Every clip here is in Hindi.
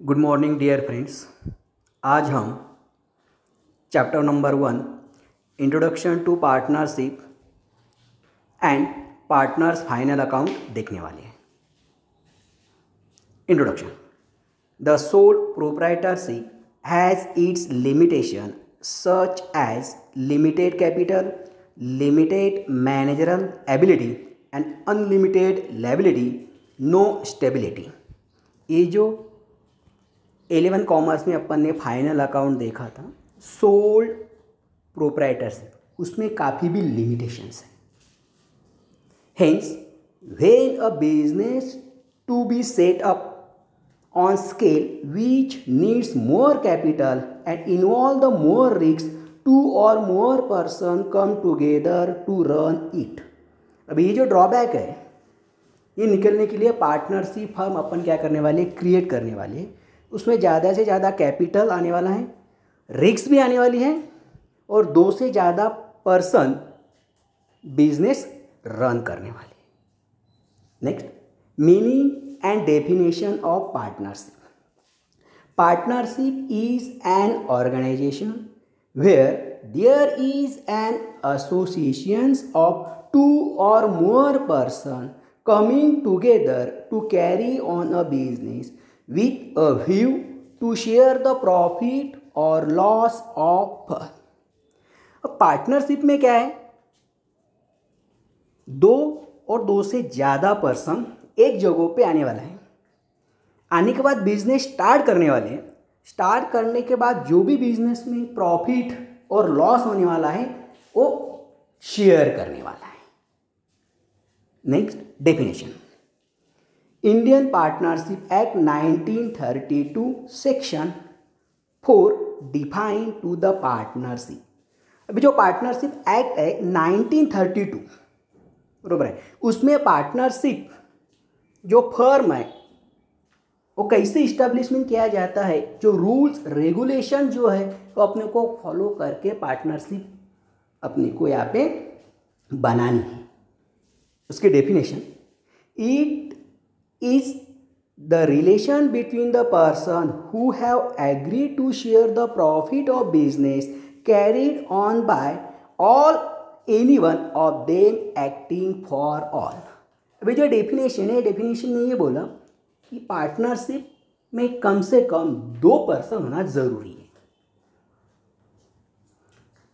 Good morning dear friends. आज हम chapter number 1 introduction to partnership and partners final account देखने वाले हैं। Introduction. The sole proprietorship has its limitation such as limited capital, limited managerial ability and unlimited liability, no stability. ये जो 11 कॉमर्स में अपन ने फाइनल अकाउंट देखा था सोल्ड प्रोप्राइटरशिप, उसमें काफ़ी भी लिमिटेशंस हैं। Hence when a business to be set up on scale which needs more capital and involve the more risk, two or more person come together to run it. अब ये जो ड्रॉबैक है ये निकलने के लिए पार्टनरशिप फर्म अपन क्या करने वाले, क्रिएट करने वाले। उसमें ज़्यादा से ज़्यादा कैपिटल आने वाला है, रिस्क भी आने वाली है और 2 से ज़्यादा पर्सन बिजनेस रन करने वाले। Next, meaning and definition of partnership. Partnership is an organization where there is an association of 2 or more person coming together to carry on a business with a view to share the profit or loss of firm। अब पार्टनरशिप में क्या है, 2 और 2 से ज़्यादा पर्सन एक जगह पे आने वाला है। आने के बाद बिजनेस स्टार्ट करने वाले हैं। स्टार्ट करने के बाद जो भी बिजनेस में प्रॉफिट और लॉस होने वाला है वो शेयर करने वाला है। Next, definition. Indian partnership act 1932 section 4 define to the partnership. अभी जो पार्टनरशिप एक्ट है 1932, बरोबर है, उसमें पार्टनरशिप जो फर्म है वो कैसे इस्टेब्लिशमेंट किया जाता है, जो रूल्स रेगुलेशन जो है वो अपने को फॉलो करके पार्टनरशिप अपने को यहाँ पे बनानी है। उसकी definition, it is the relation between the person who have agreed to share the profit of business carried on by all any one of them acting for all। अभी जो डेफिनेशन है, डेफिनेशन में ये बोला कि पार्टनरशिप में कम से कम 2 पर्सन होना जरूरी है।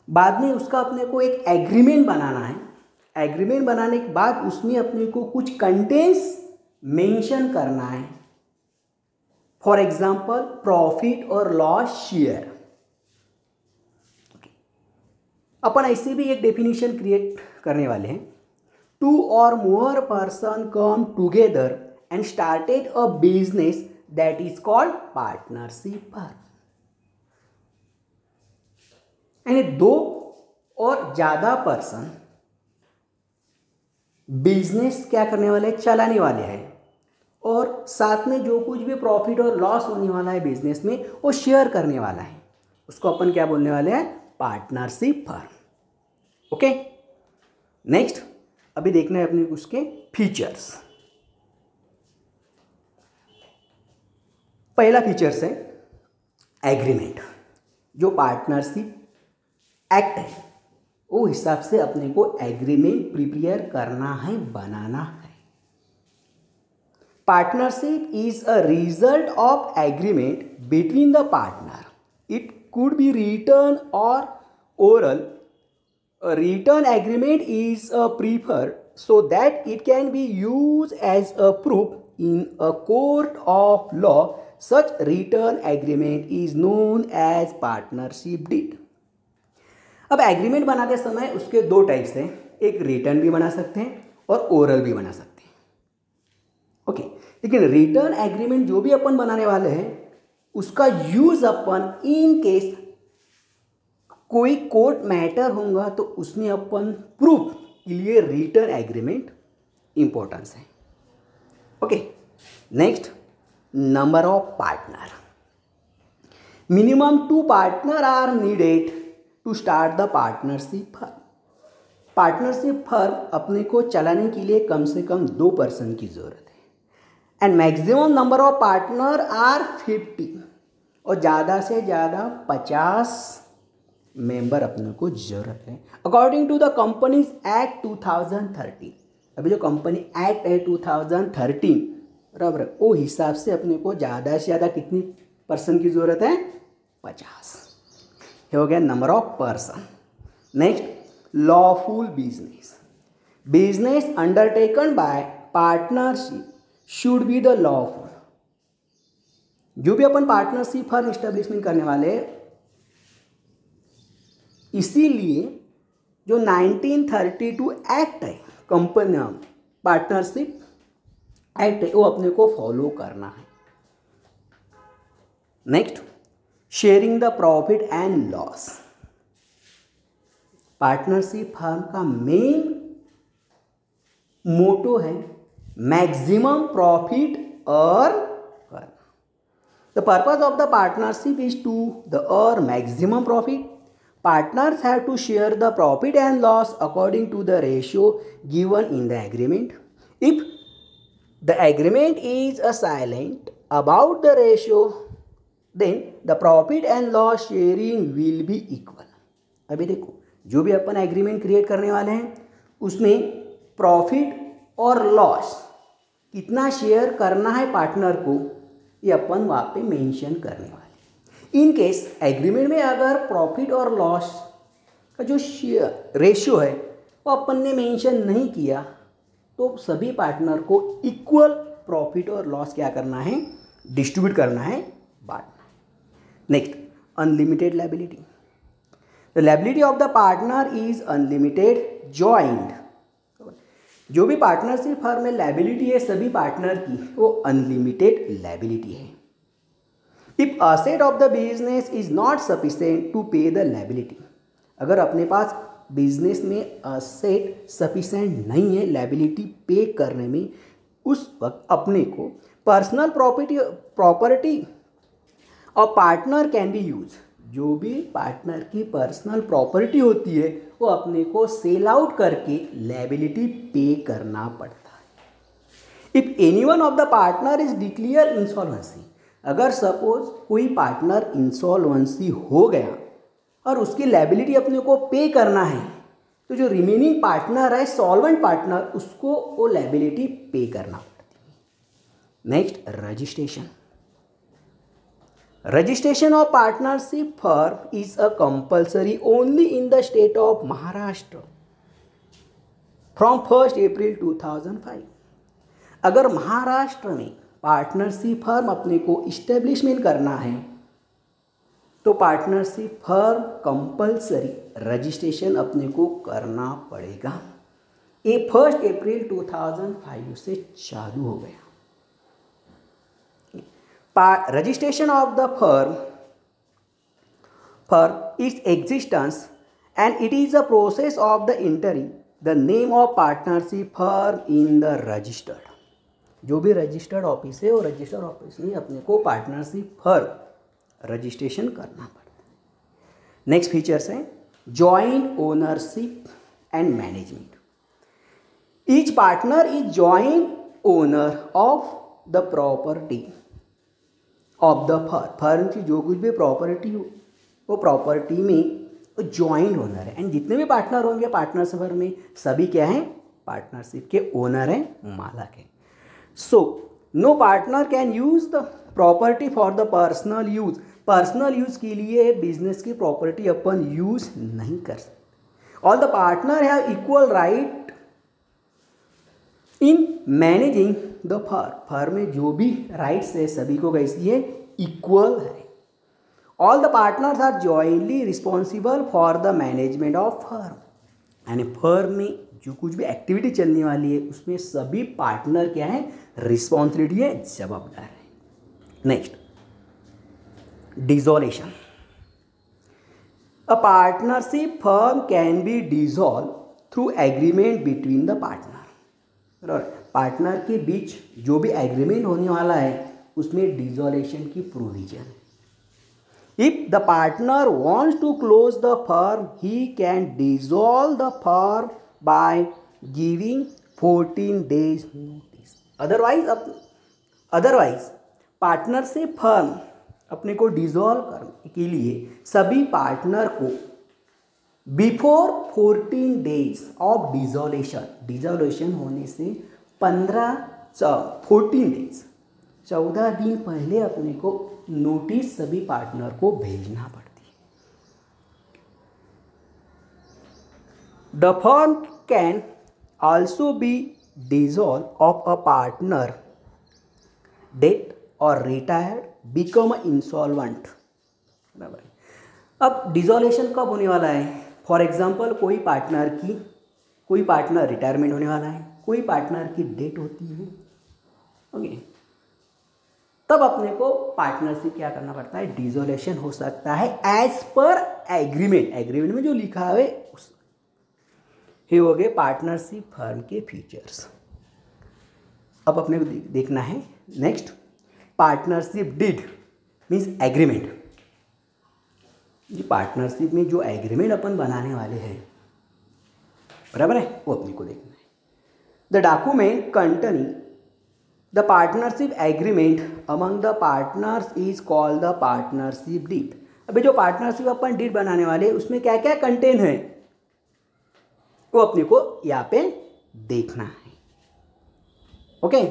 बाद में उसका अपने को एक एग्रीमेंट बनाना है। एग्रीमेंट बनाने के बाद उसमें अपने को कुछ कंटेंट्स मेंशन करना है। फॉर एग्जाम्पल प्रॉफिट और लॉस शेयर। अपन ऐसे भी एक डेफिनेशन क्रिएट करने वाले हैं। 2 or more person come together and started a business that is called partnership firm। यानी 2 और ज़्यादा पर्सन बिजनेस क्या करने वाले, चलाने वाले हैं और साथ में जो कुछ भी प्रॉफिट और लॉस होने वाला है बिजनेस में वो शेयर करने वाला है। उसको अपन क्या बोलने वाले हैं, पार्टनरशिप फर्म। ओके, नेक्स्ट अभी देखना है अपने उसके फीचर्स। पहला फीचर्स है एग्रीमेंट। जो पार्टनरशिप एक्ट है वो हिसाब से अपने को एग्रीमेंट प्रिपेयर करना है, बनाना है। Partnership is a result of agreement between the partner. It could be written और oral. A written agreement is preferred so that it can be used as a proof in a court of law. Such written agreement is known as partnership deed। अब एग्रीमेंट बनाते समय उसके 2 टाइप्स हैं, एक रिटर्न भी बना सकते हैं और ओरल भी बना सकते हैं। ओके, लेकिन रिटर्न एग्रीमेंट जो भी अपन बनाने वाले हैं उसका यूज अपन इन केस कोई कोर्ट मैटर होगा तो उसमें अपन प्रूफ के लिए रिटर्न एग्रीमेंट इंपॉर्टेंस है। Okay, next, number of partner. Minimum 2 partner are needed to start the partnership firm. Partnership firm अपने को चलाने के लिए कम से कम 2 पर्सन की ज़रूरत and maximum number of partner are 50 और ज़्यादा से ज़्यादा 50 मेंबर अपने को जरूरत है according to the companies act 2013। अभी जो कंपनी एक्ट है 2013 बराबर, वो हिसाब से अपने को ज़्यादा से ज़्यादा कितनी पर्सन की ज़रूरत है? 50। ये हो गया number of person. Next, lawful business. Business undertaken by partnership should be the lawful. जो भी अपन पार्टनरशिप फर्म इस्टेब्लिशमेंट करने वाले, इसीलिए जो 1932 एक्ट है, कंपनी पार्टनरशिप एक्ट है, वो अपने को फॉलो करना है। Next, sharing the profit and loss. Partnership firm का मेन मोटो है मैक्सिमम प्रॉफिट अर्न करना। The purpose of the partnership is to the earn maximum profit. Partners have to share the profit and loss according to the ratio given in the agreement. If the agreement is silent about the ratio, then the profit and loss sharing will be equal. अभी देखो, जो भी अपन एग्रीमेंट क्रिएट करने वाले हैं उसमें प्रॉफिट और लॉस कितना शेयर करना है पार्टनर को, ये अपन वहाँ पे मेंशन करने वाले। इन केस एग्रीमेंट में अगर प्रॉफिट और लॉस का जो रेशियो है वो अपन ने मेंशन नहीं किया, तो सभी पार्टनर को इक्वल प्रॉफिट और लॉस क्या करना है? डिस्ट्रीब्यूट करना है, बांटना है। Next, unlimited liability. The liability of the partner is unlimited joint. जो भी पार्टनरशिप फर्म में लायबिलिटी है सभी पार्टनर की, वो अनलिमिटेड लायबिलिटी है। If asset of the business is not sufficient to pay the liability, अगर अपने पास बिजनेस में असेट सफिशेंट नहीं है लायबिलिटी पे करने में, उस वक्त अपने को पर्सनल प्रॉपर्टी और पार्टनर कैन बी यूज। जो भी पार्टनर की पर्सनल प्रॉपर्टी होती है वो अपने को सेल आउट करके लायबिलिटी पे करना पड़ता है। If any one of the partner is declare insolvency, अगर सपोज कोई पार्टनर इंसॉल्वेंसी हो गया और उसकी लायबिलिटी अपने को पे करना है, तो जो रिमेनिंग पार्टनर है सॉल्वेंट पार्टनर, उसको वो लायबिलिटी पे करना पड़ती है। Next, registration. Registration of partnership firm is a compulsory only in the state of Maharashtra from 1 अप्रैल 2005। अगर महाराष्ट्र में पार्टनरशिप फर्म अपने को इस्टेब्लिशमेंट करना है तो पार्टनरशिप फर्म कंपल्सरी रजिस्ट्रेशन अपने को करना पड़ेगा। ये 1 अप्रैल 2005 से चालू हो गया। Registration of the firm for its existence and it is a process of the entering the name of partnership firm in the registered. जो भी रजिस्टर्ड ऑफिस है वो रजिस्टर्ड ऑफिस में अपने को पार्टनरशिप फर्म रजिस्ट्रेशन करना पड़ता है। नेक्स्ट फीचर्स हैं joint ownership and management. Each partner is joint owner of the property of the firm. Firm की जो कुछ भी प्रॉपर्टी हो वो प्रॉपर्टी में जॉइंट ओनर है। एंड जितने भी पार्टनर होंगे पार्टनरशिप फर्म में सभी क्या हैं? पार्टनरशिप के ओनर हैं, मालक हैं। So, no partner can use the property for the personal use. Personal use के लिए बिजनेस की प्रॉपर्टी अपन यूज नहीं कर सकते। All the partner have equal right in managing the firm. Firm में जो भी राइट्स है सभी को कैसी है? इक्वल है। All the partners are jointly responsible for the management of firm. यानी फर्म में जो कुछ भी एक्टिविटी चलने वाली है उसमें सभी पार्टनर क्या है? रिस्पॉन्सिबिलिटी है, जवाबदार है। Next, dissolution. A partnership firm can be dissolve through agreement between the partner. Partner के बीच जो भी एग्रीमेंट होने वाला है उसमें डिसॉल्यूशन की प्रोविजन है। If the partner wants to close the firm, he can dissolve the firm by giving 14 days notice. Otherwise, otherwise partnership firm अपने को डिसॉल्व करने के लिए सभी पार्टनर को बिफोर 14 डेज ऑफ डिसोल्यूशन होने से 14 डेज 14 दिन पहले अपने को नोटिस सभी पार्टनर को भेजना पड़ती है। The firm can also be dissolve of a partner death और रिटायर्ड बिकम इंसॉल्वेंट। बराबर। अब डिसोल्यूशन कब होने वाला है? फॉर एग्जाम्पल कोई पार्टनर रिटायरमेंट होने वाला है, कोई पार्टनर की डेथ होती है, ओके, तब अपने को पार्टनरशिप क्या करना पड़ता है? डिसोल्यूशन हो सकता है एज पर एग्रीमेंट में जो लिखा है उस ये हो गए पार्टनरशिप फर्म के फीचर्स। अब अपने को देखना है next, partnership deed means agreement. ये पार्टनरशिप में जो एग्रीमेंट अपन बनाने वाले हैं, बराबर है, वो अपने को देखना है। The document containing the partnership agreement among the partners is called the partnership deed. अभी जो पार्टनरशिप अपन डीड बनाने वाले हैं उसमें क्या क्या कंटेन है वो अपने को यहाँ पे देखना है। Okay,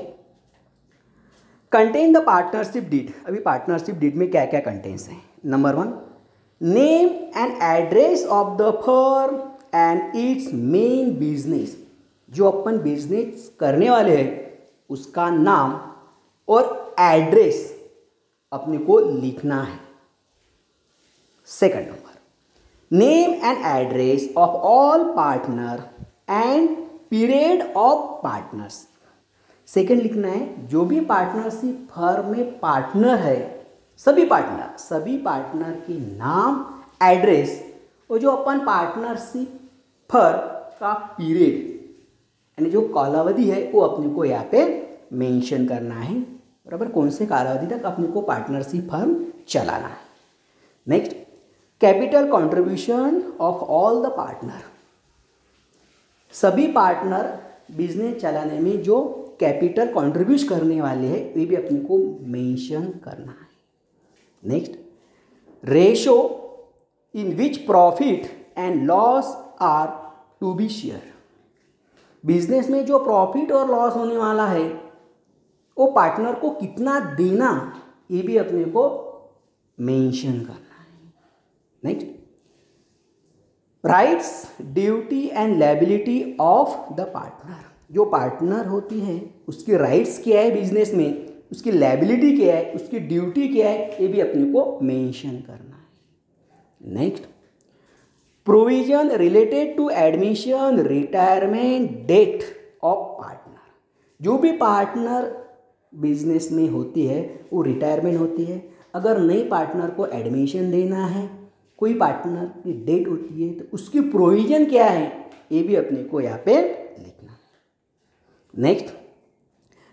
content the partnership deed. अभी पार्टनरशिप डीड में क्या क्या कंटेन्स हैं? Number 1, name and address of the firm and its main business. जो अपन बिजनेस करने वाले हैं उसका नाम और एड्रेस अपने को लिखना है। Second number, name and address of all partner and period of partnership. Second लिखना है जो भी पार्टनरशिप फर्म में पार्टनर है, सभी पार्टनर के नाम, एड्रेस और जो अपन पार्टनरशिप फर्म का पीरियड यानी जो कालावधि है वो अपने को यहाँ पे मेंशन करना है। बराबर, कौन से कालावधि तक अपने को पार्टनरशिप फर्म चलाना है। Next, capital contribution of all the partner. सभी पार्टनर बिजनेस चलाने में जो कैपिटल कंट्रीब्यूट करने वाले हैं वे भी अपने को मेंशन करना है। Next, ratio in which profit and loss are to be share. Business में जो प्रॉफिट और लॉस होने वाला है वो पार्टनर को कितना देना ये भी अपने को मेंशन करना है। Next, rights, duty and liability of the partner. जो पार्टनर होती है उसकी राइट्स क्या है बिजनेस में, उसकी लायबिलिटी क्या है, उसकी ड्यूटी क्या है, ये भी अपने को मेंशन करना है। Next, provision related to admission, retirement, death of partner. जो भी पार्टनर बिजनेस में होती है वो रिटायरमेंट होती है, अगर नए पार्टनर को एडमिशन देना है, कोई पार्टनर की डेथ होती है तो उसकी प्रोविजन क्या है ये भी अपने को यहाँ पे लिखना है। Next,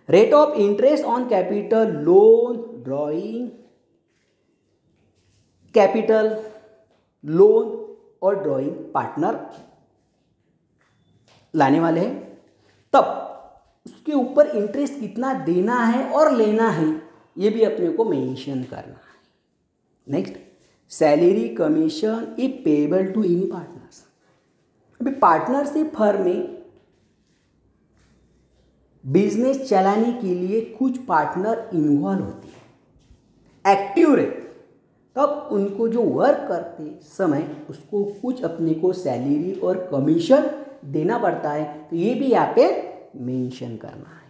rate of interest on capital loan drawing. Capital loan और ड्रॉइंग पार्टनर लाने वाले हैं तब उसके ऊपर इंटरेस्ट कितना देना है और लेना है ये भी अपने को मेंशन करना है। Next, salary commission if payable to any partners. अभी पार्टनरशिप फर्म में बिजनेस चलाने के लिए कुछ पार्टनर इन्वॉल्व होते हैं, एक्टिव रहते, तब उनको जो वर्क करते समय उसको कुछ अपने को सैलरी और कमीशन देना पड़ता है, तो ये भी यहाँ पे मेंशन करना है।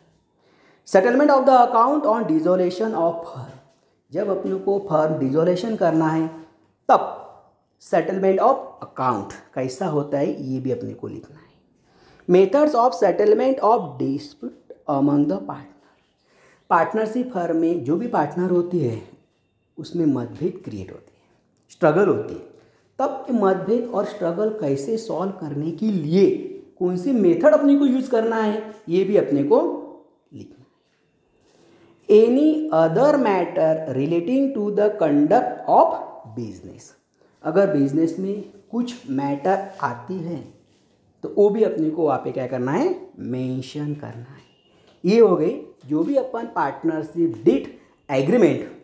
Settlement of the account on dissolution of firm. जब अपने को फर्म डिसोल्यूशन करना है तब सेटलमेंट ऑफ अकाउंट कैसा होता है ये भी अपने को लिखना है। Methods of settlement of dispute among the partner. Partnership firm में जो भी पार्टनर होती है उसमें मतभेद क्रिएट होती है, स्ट्रगल होती है, तब मतभेद और स्ट्रगल कैसे सॉल्व करने के लिए कौन सी मेथड अपने को यूज करना है ये भी अपने को लिखना है। Any other matter relating to the conduct of business. अगर बिजनेस में कुछ मैटर आती है तो वो भी अपने को वहाँ पे क्या करना है, मेंशन करना है। ये हो गई जो भी अपन पार्टनरशिप डीड एग्रीमेंट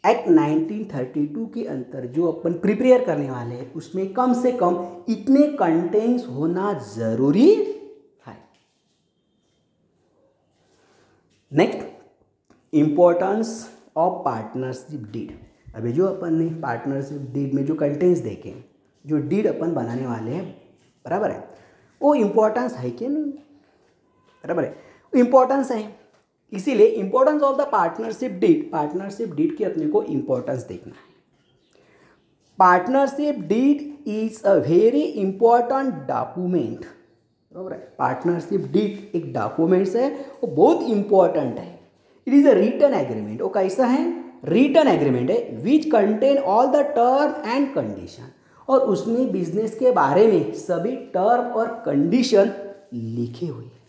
एक्ट 1932 के अंतर जो अपन प्रिपेयर करने वाले हैं उसमें कम से कम इतने कंटेंट्स होना जरूरी है। Next, importance of partnership deed. अभी जो अपन ने पार्टनरशिप डीड में जो कंटेंट्स देखे, जो डीड अपन बनाने वाले हैं, बराबर है, वो इम्पोर्टेंस है कि नहीं, बराबर है, इम्पोर्टेंस है। इसीलिए importance of the partnership deed की अपने को इंपॉर्टेंस देखना है। Partnership deed is a very important document, बराबर है। पार्टनरशिप डीड एक डॉक्यूमेंट्स है, वो बहुत इंपॉर्टेंट है। It is a written agreement. वो कैसा है? रिटन एग्रीमेंट है which contain all the term and condition, और उसमें बिजनेस के बारे में सभी टर्म और कंडीशन लिखे हुए हैं।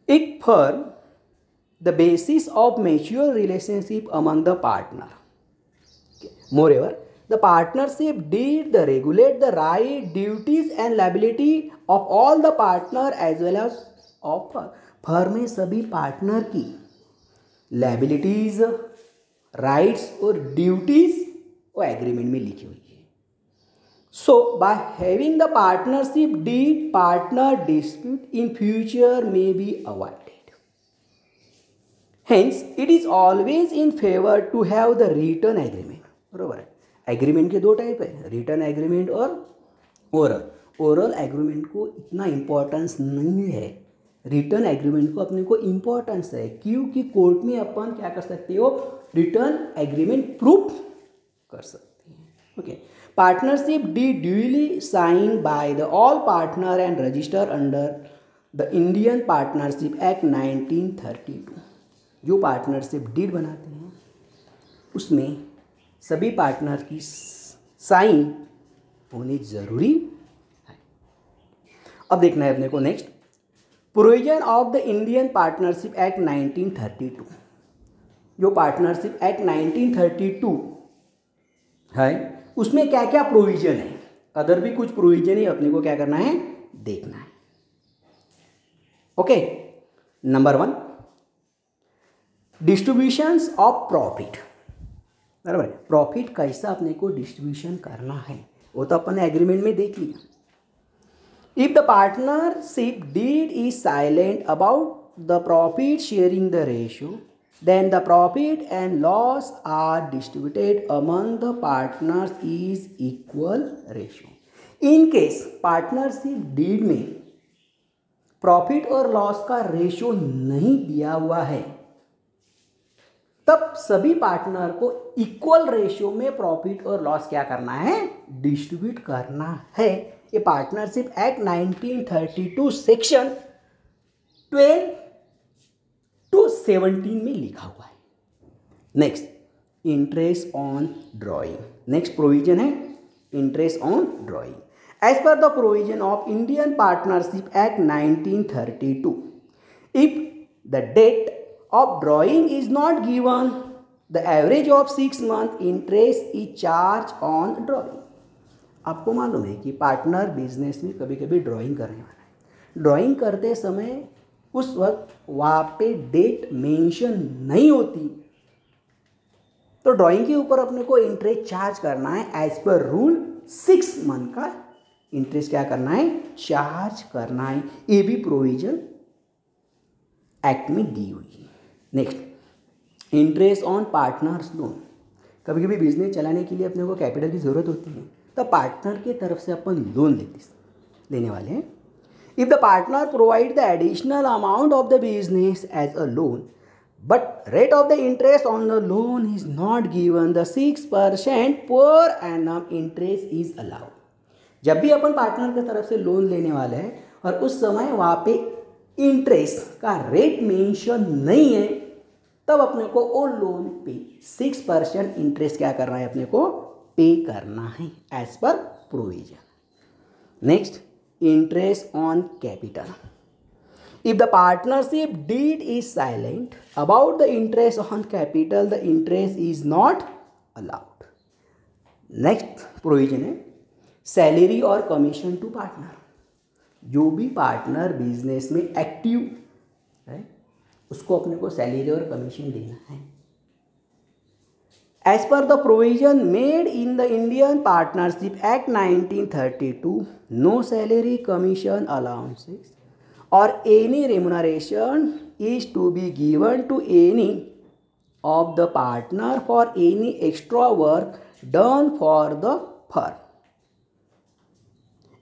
It form the basis of mutual relationship among the partner. Moreover, the partnership deed regulate the right, duties and liability of all the partner as well as of firm में सभी पार्टनर की लाइबिलिटीज, राइट्स और ड्यूटीज वो एग्रीमेंट में लिखी हुई है। So, by having the partnership deed, partner dispute in future may be avoided. Hence, it is always in favor to have the written agreement. बराबर है। एग्रीमेंट के दो टाइप है, रिटन एग्रीमेंट और ओरल। ओरल एग्रीमेंट को इतना इम्पोर्टेंस नहीं है, रिटन एग्रीमेंट को अपने को इम्पोर्टेंस है, क्योंकि कोर्ट में अपन क्या कर सकते हो, रिटन एग्रीमेंट प्रूफ कर सकते हैं। Okay, partnership deed duly signed by the all partner and register under the Indian Partnership Act 1932। जो पार्टनरशिप डीड बनाते हैं उसमें सभी पार्टनर की साइन होनी जरूरी है। अब देखना है अपने को next, provision of the Indian partnership act 1932। जो पार्टनरशिप एक्ट 1932 है उसमें क्या क्या प्रोविजन है, अदर भी कुछ प्रोविजन ही अपने को क्या करना है, देखना है। Okay, number 1, distributions of profit, बराबर। प्रॉफिट कैसा अपने को डिस्ट्रीब्यूशन करना है वो तो अपन ने एग्रीमेंट में देख लिया। If the partnership deed is silent about the profit sharing the ratio, then the profit and loss are distributed among the partners is equal ratio. In case partnership deed में प्रॉफिट और लॉस का रेशियो नहीं दिया हुआ है, तब सभी पार्टनर को इक्वल रेशियो में प्रॉफिट और लॉस क्या करना है, डिस्ट्रीब्यूट करना है। ये पार्टनरशिप एक्ट 1932 सेक्शन 12 to 17 में लिखा हुआ है। Next, interest on drawing. Next provision है interest on drawing. As per the provision of Indian partnership act 1932, if the date of drawing is not given, the average of 6 month interest is charge on drawing. आपको मालूम है कि पार्टनर बिजनेस में कभी कभी ड्रॉइंग करने वाला है, ड्रॉइंग करते समय उस वक्त वहाँ पे डेट मेंशन नहीं होती, तो ड्राइंग के ऊपर अपने को इंटरेस्ट चार्ज करना है। एज पर रूल 6 month का इंटरेस्ट क्या करना है, चार्ज करना है। ये भी प्रोविजन एक्ट में दी हुई है। Next, interest on partners loan. कभी कभी बिजनेस चलाने के लिए अपने को कैपिटल की ज़रूरत होती है, तो पार्टनर के तरफ से अपन लोन लेने वाले हैं। If the partner provide the additional amount of the business as a loan, but rate of the interest on the loan is not given, the 6% per annum interest is allowed। जब भी अपन पार्टनर की तरफ से लोन लेने वाले हैं और उस समय वहाँ पे इंटरेस्ट का रेट मेंशन नहीं है, तब अपने को वो लोन पे 6% इंटरेस्ट क्या करना है, अपने को पे करना है as per provision. Next, interest on capital. If the partnership deed is silent about the interest on capital, the interest is not allowed। Next provision है सैलरी और कमीशन टू पार्टनर। जो भी पार्टनर बिजनेस में एक्टिव है उसको अपने को सैलरी और कमीशन देना है। As per the provision made in the Indian partnership act 1932, no salary, commission, allowances और any remuneration is to be given to any of the partner for any extra work done for the firm.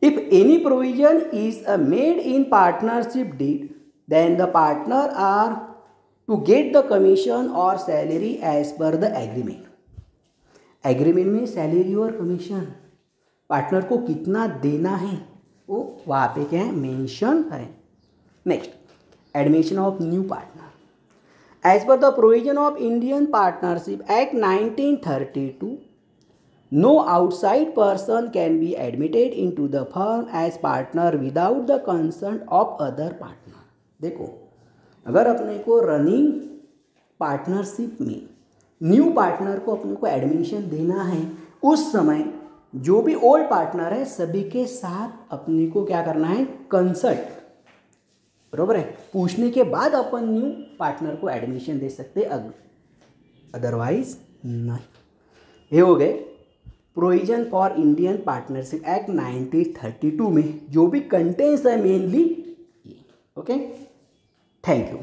If any provision is made in partnership deed, then the partner are to get the commission or salary as per the agreement. Agreement में सैलरी और कमीशन पार्टनर को कितना देना है वो वहाँ पे क्या है मेंशन है। Next, admission of new partner. As per the provision of Indian partnership act 1932, no outside person can be admitted into the firm as partner without the consent of other partner। देखो, अगर अपने को रनिंग पार्टनरशिप में न्यू पार्टनर को अपने को एडमिशन देना है, उस समय जो भी ओल्ड पार्टनर है सभी के साथ अपने को क्या करना है, कंसल्ट, बरोबर है, पूछने के बाद अपन न्यू पार्टनर को एडमिशन दे सकते, अदरवाइज नहीं। ये हो गए provision for Indian partnership act 1932 में जो भी कंटेंट्स है मेनली ये। Okay, thank you.